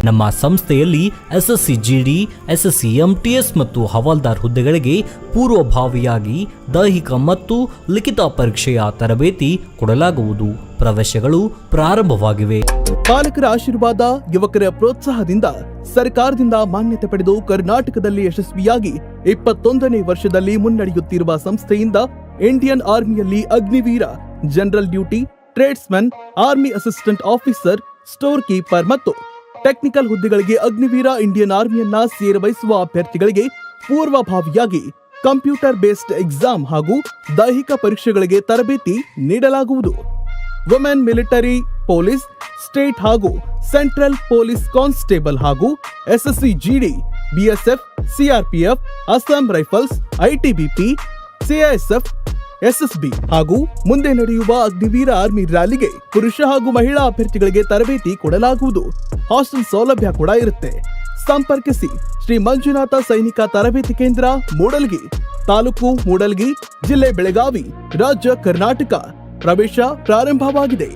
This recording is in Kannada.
ನಮ್ಮ ಸಂಸ್ಥೆಯಲ್ಲಿ ಎಸ್ಎಸ್ಸಿ ಜಿಡಿ, ಎಸ್ಎಸ್ಸಿ ಎಂಟಿಎಸ್ ಮತ್ತು ಹವಾಲ್ದಾರ್ ಹುದ್ದೆಗಳಿಗೆ ಪೂರ್ವಭಾವಿಯಾಗಿ ದೈಹಿಕ ಮತ್ತು ಲಿಖಿತ ಪರೀಕ್ಷೆಯ ತರಬೇತಿ ಕೊಡಲಾಗುವುದು. ಪ್ರವೇಶಗಳು ಪ್ರಾರಂಭವಾಗಿವೆ. ಪಾಲಕರ ಆಶೀರ್ವಾದ, ಯುವಕರ ಪ್ರೋತ್ಸಾಹದಿಂದ ಸರ್ಕಾರದಿಂದ ಮಾನ್ಯತೆ ಪಡೆದು ಕರ್ನಾಟಕದಲ್ಲಿ ಯಶಸ್ವಿಯಾಗಿ 21ನೇ ವರ್ಷದಲ್ಲಿ ಮುನ್ನಡೆಯುತ್ತಿರುವ ಸಂಸ್ಥೆಯಿಂದ ಇಂಡಿಯನ್ ಆರ್ಮಿಯಲ್ಲಿ Agniveer, general duty, tradesman, army assistant officer, store keeper ಮತ್ತು ಟೆಕ್ನಿಕಲ್ ಹುದ್ದೆಗಳಿಗೆ ಅಗ್ನಿವೀರ ಇಂಡಿಯನ್ ಆರ್ಮಿಯನ್ನ ಸೇರಬಯಸುವ ಅಭ್ಯರ್ಥಿಗಳಿಗೆ ಪೂರ್ವಭಾವಿಯಾಗಿ ಕಂಪ್ಯೂಟರ್ ಬೇಸ್ಡ್ ಎಕ್ಸಾಮ್ ಹಾಗೂ ದೈಹಿಕ ಪರೀಕ್ಷೆಗಳಿಗೆ ತರಬೇತಿ ನೀಡಲಾಗುವುದು. ವುಮೆನ್ ಮಿಲಿಟರಿ, ಪೊಲೀಸ್, ಸ್ಟೇಟ್ ಹಾಗೂ ಸೆಂಟ್ರಲ್ ಪೊಲೀಸ್ ಕಾನ್ಸ್ಟೇಬಲ್ ಹಾಗೂ SSC GD, BSF, CRPF, Assam rifles, ITBP, CISF, SSB ಹಾಗೂ ಮುಂದೆ ನಡೆಯುವ ಅಗ್ನಿವೀರ ಆರ್ಮಿ ರ್ಯಾಲಿಗೆ ಪುರುಷ ಹಾಗೂ ಮಹಿಳಾ ಅಭ್ಯರ್ಥಿಗಳಿಗೆ ತರಬೇತಿ ಕೊಡಲಾಗುವುದು. ಹಾಸ್ಟೆಲ್ ಸೌಲಭ್ಯ ಕೂಡ ಇರುತ್ತೆ. ಸಂಪರ್ಕಿಸಿ ಶ್ರೀ ಮಂಜುನಾಥ ಸೈನಿಕ ತರಬೇತಿ ಕೇಂದ್ರ, ಮೂಡಲ್ಗಿ, ತಾಲೂಕು ಮೂಡಲ್ಗಿ, ಜಿಲ್ಲೆ ಬೆಳಗಾವಿ, ರಾಜ್ಯ ಕರ್ನಾಟಕ. ಪ್ರವೇಶ ಪ್ರಾರಂಭವಾಗಿದೆ.